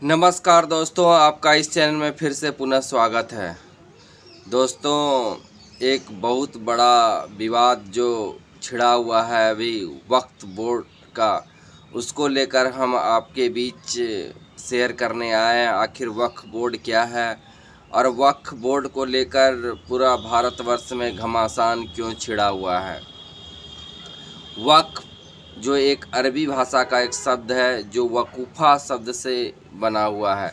नमस्कार दोस्तों, आपका इस चैनल में फिर से पुनः स्वागत है। दोस्तों, एक बहुत बड़ा विवाद जो छिड़ा हुआ है अभी वक्फ बोर्ड का, उसको लेकर हम आपके बीच शेयर करने आए हैं। आखिर वक्फ बोर्ड क्या है और वक्फ बोर्ड को लेकर पूरा भारतवर्ष में घमासान क्यों छिड़ा हुआ है। वक्फ जो एक अरबी भाषा का एक शब्द है जो वकूफ़ा शब्द से बना हुआ है।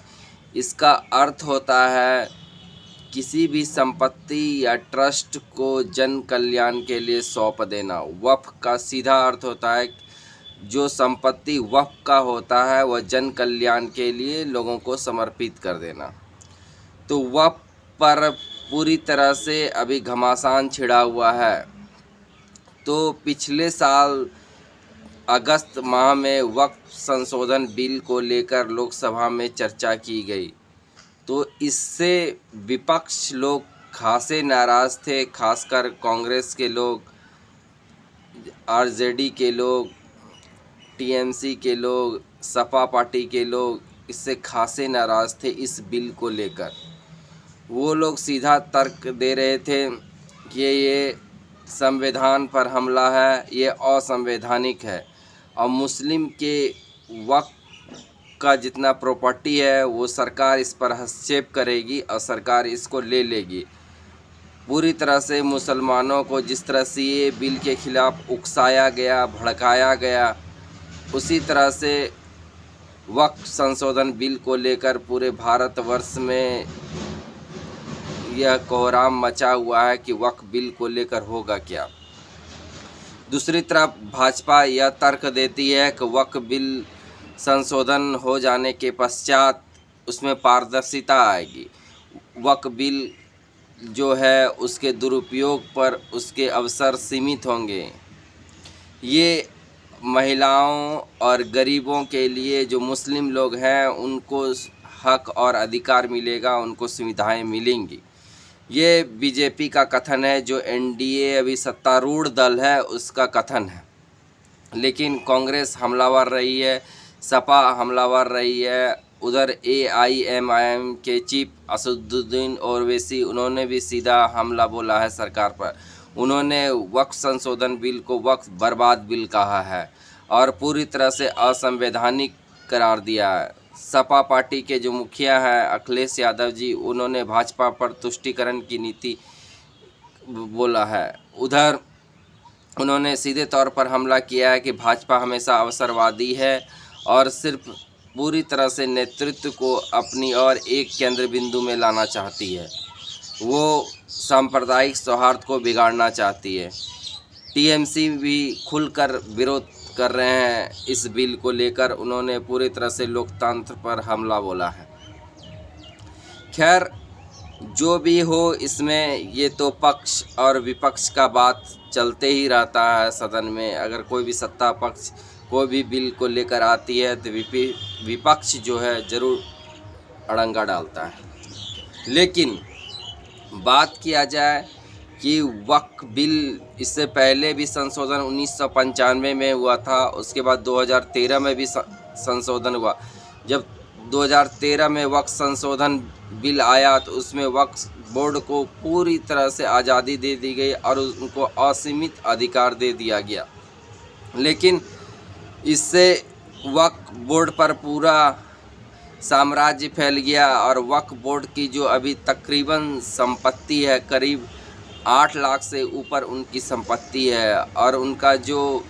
इसका अर्थ होता है किसी भी संपत्ति या ट्रस्ट को जन कल्याण के लिए सौंप देना। वक्फ का सीधा अर्थ होता है जो संपत्ति वक्फ का होता है वह जन कल्याण के लिए लोगों को समर्पित कर देना। तो वक्फ पर पूरी तरह से अभी घमासान छिड़ा हुआ है। तो पिछले साल अगस्त माह में वक्फ संशोधन बिल को लेकर लोकसभा में चर्चा की गई, तो इससे विपक्ष लोग खासे नाराज़ थे। खासकर कांग्रेस के लोग, आरजेडी के लोग, टीएमसी के लोग, सपा पार्टी के लोग इससे खासे नाराज़ थे। इस बिल को लेकर वो लोग सीधा तर्क दे रहे थे कि ये संविधान पर हमला है, ये असंवैधानिक है और मुस्लिम के वक्फ का जितना प्रॉपर्टी है वो सरकार इस पर हस्तक्षेप करेगी और सरकार इसको ले लेगी। पूरी तरह से मुसलमानों को जिस तरह से ये बिल के खिलाफ उकसाया गया, भड़काया गया, उसी तरह से वक्फ संशोधन बिल को लेकर पूरे भारतवर्ष में यह कोहराम मचा हुआ है कि वक्फ बिल को लेकर होगा क्या। दूसरी तरफ भाजपा यह तर्क देती है कि वक्फ बिल संशोधन हो जाने के पश्चात उसमें पारदर्शिता आएगी। वक्फ बिल जो है उसके दुरुपयोग पर उसके अवसर सीमित होंगे। ये महिलाओं और गरीबों के लिए, जो मुस्लिम लोग हैं, उनको हक और अधिकार मिलेगा, उनको सुविधाएं मिलेंगी। ये बीजेपी का कथन है, जो एनडीए अभी सत्तारूढ़ दल है उसका कथन है। लेकिन कांग्रेस हमलावर रही है, सपा हमलावर रही है। उधर एआईएमआईएम के चीफ असदुद्दीन ओवैसी, उन्होंने भी सीधा हमला बोला है सरकार पर। उन्होंने वक्फ संशोधन बिल को वक्फ बर्बाद बिल कहा है और पूरी तरह से असंवैधानिक करार दिया है। सपा पार्टी के जो मुखिया हैं अखिलेश यादव जी, उन्होंने भाजपा पर तुष्टीकरण की नीति बोला है। उधर उन्होंने सीधे तौर पर हमला किया है कि भाजपा हमेशा अवसरवादी है और सिर्फ पूरी तरह से नेतृत्व को अपनी ओर एक केंद्र बिंदु में लाना चाहती है। वो सांप्रदायिक सौहार्द को बिगाड़ना चाहती है। टीएमसी भी खुलकर विरोध कर रहे हैं इस बिल को लेकर। उन्होंने पूरी तरह से लोकतंत्र पर हमला बोला है। खैर, जो भी हो, इसमें ये तो पक्ष और विपक्ष का बात चलते ही रहता है सदन में। अगर कोई भी सत्ता पक्ष कोई भी बिल को लेकर आती है तो विपक्ष जो है ज़रूर अड़ंगा डालता है। लेकिन बात किया जाए कि वक्फ बिल इससे पहले भी संशोधन 1995 में हुआ था, उसके बाद 2013 में भी संशोधन हुआ। जब 2013 में वक्फ संशोधन बिल आया तो उसमें वक्फ बोर्ड को पूरी तरह से आज़ादी दे दी गई और उनको असीमित अधिकार दे दिया गया। लेकिन इससे वक्फ बोर्ड पर पूरा साम्राज्य फैल गया और वक्फ बोर्ड की जो अभी तकरीबन संपत्ति है, करीब 8 लाख से ऊपर उनकी संपत्ति है और उनका जो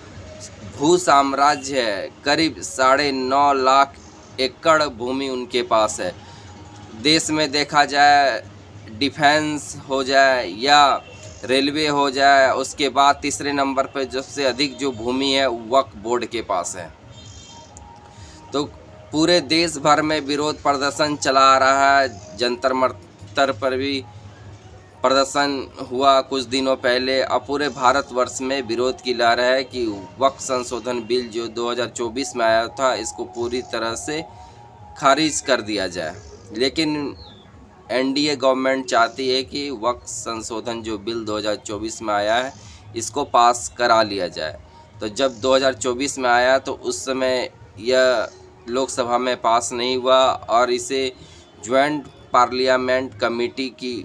भू साम्राज्य है करीब 9.5 लाख एकड़ भूमि उनके पास है। देश में देखा जाए, डिफेंस हो जाए या रेलवे हो जाए, उसके बाद तीसरे नंबर पर सबसे अधिक जो भूमि है वक्फ बोर्ड के पास है। तो पूरे देश भर में विरोध प्रदर्शन चला आ रहा है। जंतर मंतर पर भी प्रदर्शन हुआ कुछ दिनों पहले। अब पूरे भारतवर्ष में विरोध की लहर है कि वक्फ संशोधन बिल जो 2024 में आया था इसको पूरी तरह से खारिज कर दिया जाए। लेकिन एनडीए गवर्नमेंट चाहती है कि वक्फ संशोधन जो बिल 2024 में आया है इसको पास करा लिया जाए। तो जब 2024 में आया तो उस समय यह लोकसभा में पास नहीं हुआ और इसे ज्वाइंट पार्लियामेंट कमेटी की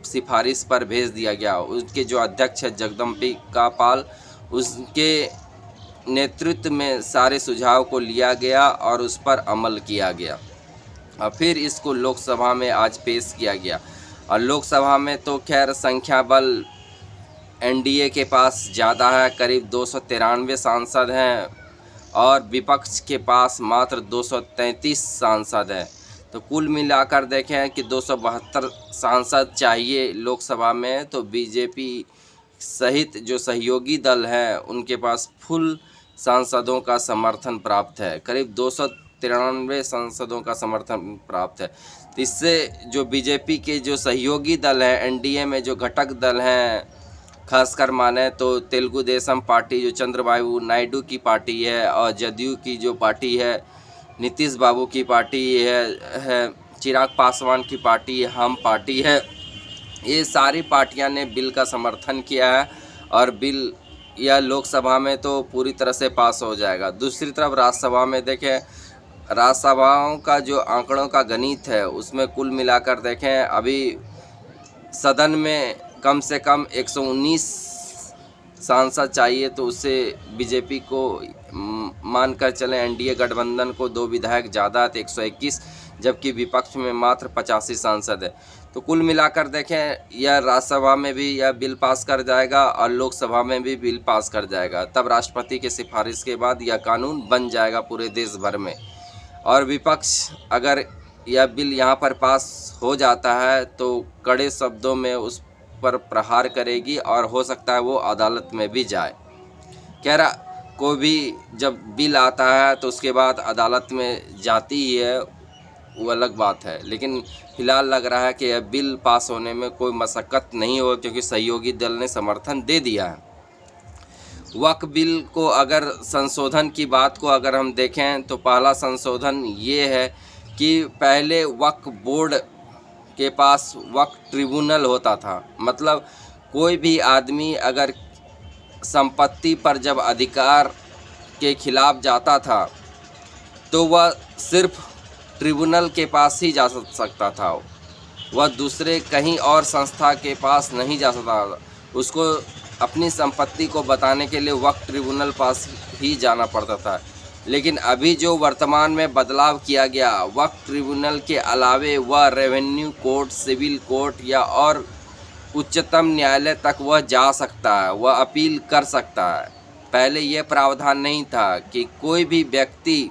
सिफारिश पर भेज दिया गया। उसके जो अध्यक्ष है जगदम्बिका पाल, उसके नेतृत्व में सारे सुझाव को लिया गया और उस पर अमल किया गया और फिर इसको लोकसभा में आज पेश किया गया। और लोकसभा में तो खैर संख्या बल एनडीए के पास ज़्यादा है, करीब 293 सांसद हैं और विपक्ष के पास मात्र 233 सांसद हैं। तो कुल मिलाकर देखें कि 272 सांसद चाहिए लोकसभा में, तो बीजेपी सहित जो सहयोगी दल हैं उनके पास फुल सांसदों का समर्थन प्राप्त है, करीब 293 सांसदों का समर्थन प्राप्त है। तो इससे जो बीजेपी के जो सहयोगी दल हैं, एनडीए में जो घटक दल हैं, खासकर माने तो तेलुगु देशम पार्टी जो चंद्रबाबू नायडू की पार्टी है और जदयू की जो पार्टी है नीतीश बाबू की पार्टी है चिराग पासवान की पार्टी हम पार्टी है, ये सारी पार्टियां ने बिल का समर्थन किया है और बिल यह लोकसभा में तो पूरी तरह से पास हो जाएगा। दूसरी तरफ राज्यसभा में देखें, राज्यसभाओं का जो आंकड़ों का गणित है उसमें कुल मिलाकर देखें अभी सदन में कम से कम 119 सांसद चाहिए, तो उससे बीजेपी को मानकर चलें एनडीए गठबंधन को 2 विधायक ज़्यादा है, 121, जबकि विपक्ष में मात्र 85 सांसद है। तो कुल मिलाकर देखें यह राज्यसभा में भी यह बिल पास कर जाएगा और लोकसभा में भी बिल पास कर जाएगा। तब राष्ट्रपति की सिफारिश के बाद यह कानून बन जाएगा पूरे देश भर में। और विपक्ष अगर यह बिल यहाँ पर पास हो जाता है तो कड़े शब्दों में उस पर प्रहार करेगी और हो सकता है वो अदालत में भी जाए। कह रहा कोई भी जब बिल आता है तो उसके बाद अदालत में जाती ही है, वो अलग बात है, लेकिन फिलहाल लग रहा है कि यह बिल पास होने में कोई मशक्क़त नहीं हो क्योंकि सहयोगी दल ने समर्थन दे दिया है। वक्फ बिल को अगर संशोधन की बात को अगर हम देखें तो पहला संशोधन ये है कि पहले वक्फ बोर्ड के पास वक्फ ट्रिब्यूनल होता था, मतलब कोई भी आदमी अगर संपत्ति पर जब अधिकार के खिलाफ जाता था तो वह सिर्फ ट्रिब्यूनल के पास ही जा सकता था, वह दूसरे कहीं और संस्था के पास नहीं जा सकता था। उसको अपनी संपत्ति को बताने के लिए वक्फ ट्रिब्यूनल पास ही जाना पड़ता था। लेकिन अभी जो वर्तमान में बदलाव किया गया, वक्फ ट्रिब्यूनल के अलावे वह रेवेन्यू कोर्ट, सिविल कोर्ट या और उच्चतम न्यायालय तक वह जा सकता है, वह अपील कर सकता है। पहले यह प्रावधान नहीं था कि कोई भी व्यक्ति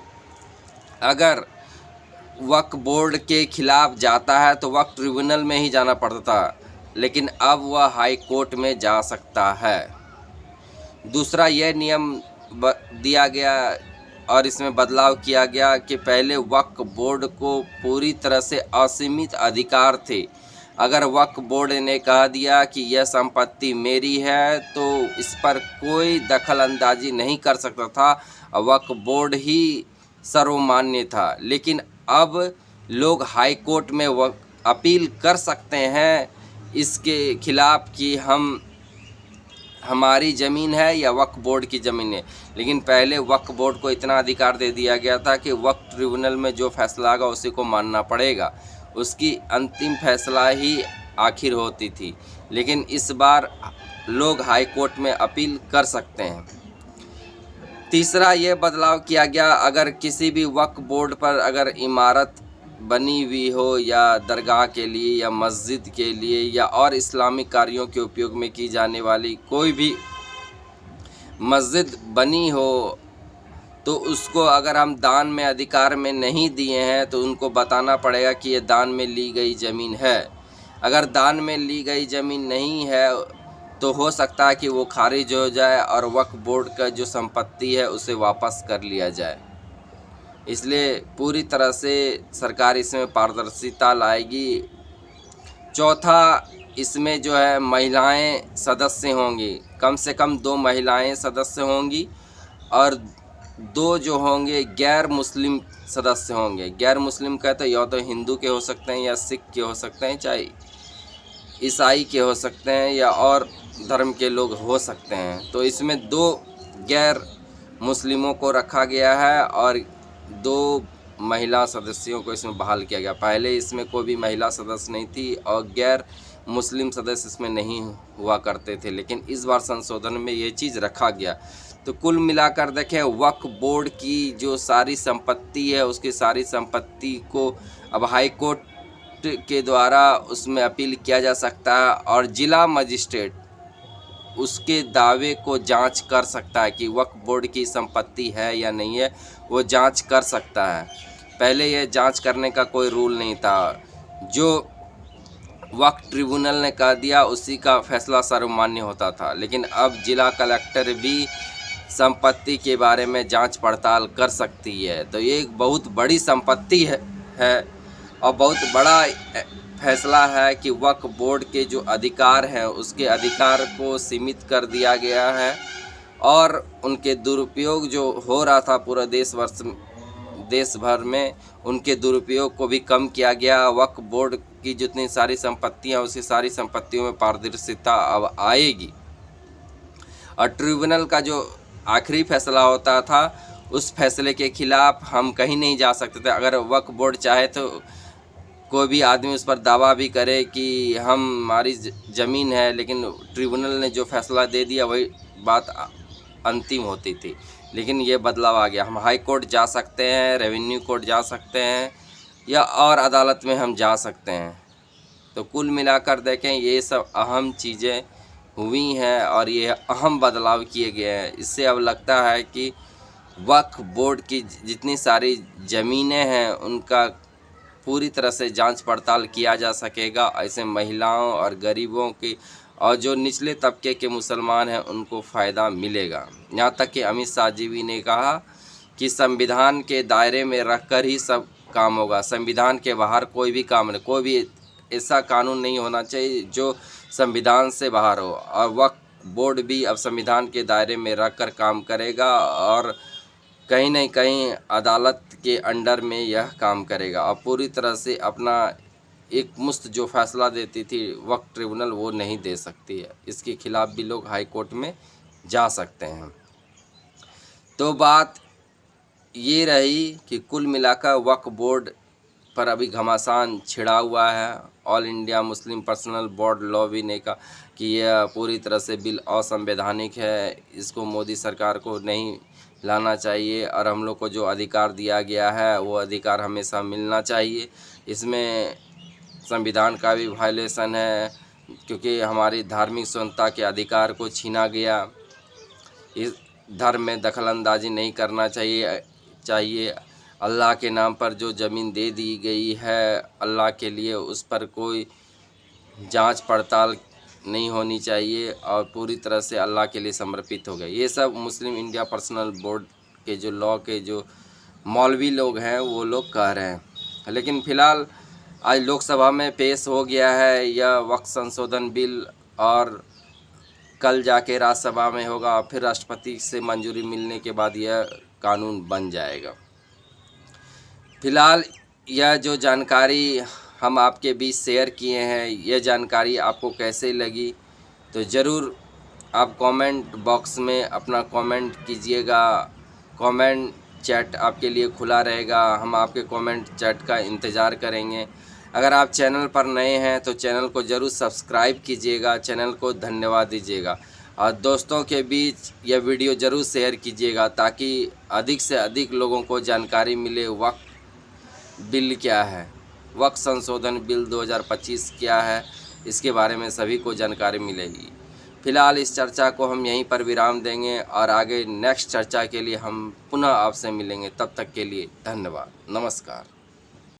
अगर वक्फ बोर्ड के खिलाफ जाता है तो वक्फ ट्रिब्यूनल में ही जाना पड़ता था, लेकिन अब वह हाई कोर्ट में जा सकता है। दूसरा यह नियम दिया गया और इसमें बदलाव किया गया कि पहले वक्फ बोर्ड को पूरी तरह से असीमित अधिकार थे। अगर वक्फ बोर्ड ने कह दिया कि यह संपत्ति मेरी है तो इस पर कोई दखल अंदाजी नहीं कर सकता था, वक्फ बोर्ड ही सर्वमान्य था। लेकिन अब लोग हाई कोर्ट में अपील कर सकते हैं इसके खिलाफ कि हमारी ज़मीन है या वक्फ बोर्ड की ज़मीन है। लेकिन पहले वक्फ बोर्ड को इतना अधिकार दे दिया गया था कि वक्फ ट्रिब्यूनल में जो फैसला आगा उसी को मानना पड़ेगा, उसकी अंतिम फैसला ही आखिर होती थी। लेकिन इस बार लोग हाई कोर्ट में अपील कर सकते हैं। तीसरा ये बदलाव किया गया, अगर किसी भी वक्फ बोर्ड पर अगर इमारत बनी हुई हो या दरगाह के लिए या मस्जिद के लिए या और इस्लामिक कार्यों के उपयोग में की जाने वाली कोई भी मस्जिद बनी हो तो उसको अगर हम दान में अधिकार में नहीं दिए हैं तो उनको बताना पड़ेगा कि ये दान में ली गई ज़मीन है। अगर दान में ली गई ज़मीन नहीं है तो हो सकता है कि वो खारिज हो जाए और वक्फ बोर्ड का जो संपत्ति है उसे वापस कर लिया जाए। इसलिए पूरी तरह से सरकार इसमें पारदर्शिता लाएगी। चौथा, इसमें जो है महिलाएं सदस्य होंगी, कम से कम 2 महिलाएं सदस्य होंगी और 2 जो होंगे गैर मुस्लिम सदस्य होंगे। गैर मुस्लिम कहते या तो हिंदू के हो सकते हैं या सिख के हो सकते हैं, चाहे ईसाई के हो सकते हैं या और धर्म के लोग हो सकते हैं। तो इसमें 2 गैर मुस्लिमों को रखा गया है और 2 महिला सदस्यों को इसमें बहाल किया गया। पहले इसमें कोई भी महिला सदस्य नहीं थी और गैर मुस्लिम सदस्य इसमें नहीं हुआ करते थे, लेकिन इस बार संशोधन में ये चीज़ रखा गया। तो कुल मिलाकर देखें, वक्फ बोर्ड की जो सारी संपत्ति है उसकी सारी संपत्ति को अब हाई कोर्ट के द्वारा उसमें अपील किया जा सकता है और जिला मजिस्ट्रेट उसके दावे को जांच कर सकता है कि वक्फ बोर्ड की संपत्ति है या नहीं है, वो जांच कर सकता है। पहले यह जांच करने का कोई रूल नहीं था। जो वक्फ ट्रिब्यूनल ने कह दिया उसी का फैसला सर्वमान्य होता था, लेकिन अब जिला कलेक्टर भी संपत्ति के बारे में जांच पड़ताल कर सकती है। तो ये एक बहुत बड़ी संपत्ति है और बहुत बड़ा फैसला है कि वक्फ बोर्ड के जो अधिकार हैं उसके अधिकार को सीमित कर दिया गया है और उनके दुरुपयोग जो हो रहा था पूरा देश भर में, उनके दुरुपयोग को भी कम किया गया। वक्फ बोर्ड की जितनी सारी संपत्तियां उसकी सारी संपत्तियों में पारदर्शिता अब आएगी और ट्रिब्यूनल का जो आखिरी फैसला होता था उस फैसले के खिलाफ हम कहीं नहीं जा सकते थे। अगर वक्फ बोर्ड चाहे तो कोई भी आदमी उस पर दावा भी करे कि हमारी ज़मीन है, लेकिन ट्रिब्यूनल ने जो फैसला दे दिया वही बात अंतिम होती थी। लेकिन ये बदलाव आ गया, हम हाई कोर्ट जा सकते हैं, रेवेन्यू कोर्ट जा सकते हैं या और अदालत में हम जा सकते हैं। तो कुल मिलाकर देखें ये सब अहम चीज़ें हुई हैं और ये अहम बदलाव किए गए हैं। इससे अब लगता है कि वक्फ बोर्ड की जितनी सारी ज़मीनें हैं उनका पूरी तरह से जांच पड़ताल किया जा सकेगा। ऐसे महिलाओं और गरीबों की और जो निचले तबके के मुसलमान हैं उनको फ़ायदा मिलेगा। यहाँ तक कि अमित शाह जी भी ने कहा कि संविधान के दायरे में रखकर ही सब काम होगा, संविधान के बाहर कोई भी काम नहीं, कोई भी ऐसा कानून नहीं होना चाहिए जो संविधान से बाहर हो। और वक्फ बोर्ड भी अब संविधान के दायरे में रखकर काम करेगा और कहीं न कहीं अदालत के अंडर में यह काम करेगा और पूरी तरह से अपना एक मुश्त जो फैसला देती थी वक्फ ट्रिब्यूनल वो नहीं दे सकती है। इसके खिलाफ भी लोग हाई कोर्ट में जा सकते हैं। तो बात ये रही कि कुल मिलाकर वक्फ बोर्ड पर अभी घमासान छिड़ा हुआ है। All India Muslim personal board lobby ने कहा कि यह पूरी तरह से बिल असंवैधानिक है, इसको मोदी सरकार को नहीं लाना चाहिए और हम लोग को जो अधिकार दिया गया है वो अधिकार हमेशा मिलना चाहिए। इसमें संविधान का भी वायलेशन है क्योंकि हमारी धार्मिक स्वतंत्रता के अधिकार को छीना गया। इस धर्म में दखलंदाजी नहीं करना चाहिए। अल्लाह के नाम पर जो ज़मीन दे दी गई है अल्लाह के लिए, उस पर कोई जांच पड़ताल नहीं होनी चाहिए और पूरी तरह से अल्लाह के लिए समर्पित हो गए। ये सब मुस्लिम इंडिया पर्सनल बोर्ड के जो लॉ के जो मौलवी लोग हैं वो लोग कह रहे हैं। लेकिन फ़िलहाल आज लोकसभा में पेश हो गया है यह वक्फ संशोधन बिल और कल जाके राज्यसभा में होगा और फिर राष्ट्रपति से मंजूरी मिलने के बाद यह कानून बन जाएगा। फ़िलहाल यह जो जानकारी हम आपके बीच शेयर किए हैं, यह जानकारी आपको कैसे लगी तो ज़रूर आप कमेंट बॉक्स में अपना कमेंट कीजिएगा। कमेंट चैट आपके लिए खुला रहेगा, हम आपके कमेंट चैट का इंतज़ार करेंगे। अगर आप चैनल पर नए हैं तो चैनल को ज़रूर सब्सक्राइब कीजिएगा, चैनल को धन्यवाद दीजिएगा और दोस्तों के बीच यह वीडियो ज़रूर शेयर कीजिएगा ताकि अधिक से अधिक लोगों को जानकारी मिले वक्फ बिल क्या है, वक्फ संशोधन बिल 2025 क्या है, इसके बारे में सभी को जानकारी मिलेगी। फ़िलहाल इस चर्चा को हम यहीं पर विराम देंगे और आगे नेक्स्ट चर्चा के लिए हम पुनः आपसे मिलेंगे। तब तक के लिए धन्यवाद, नमस्कार।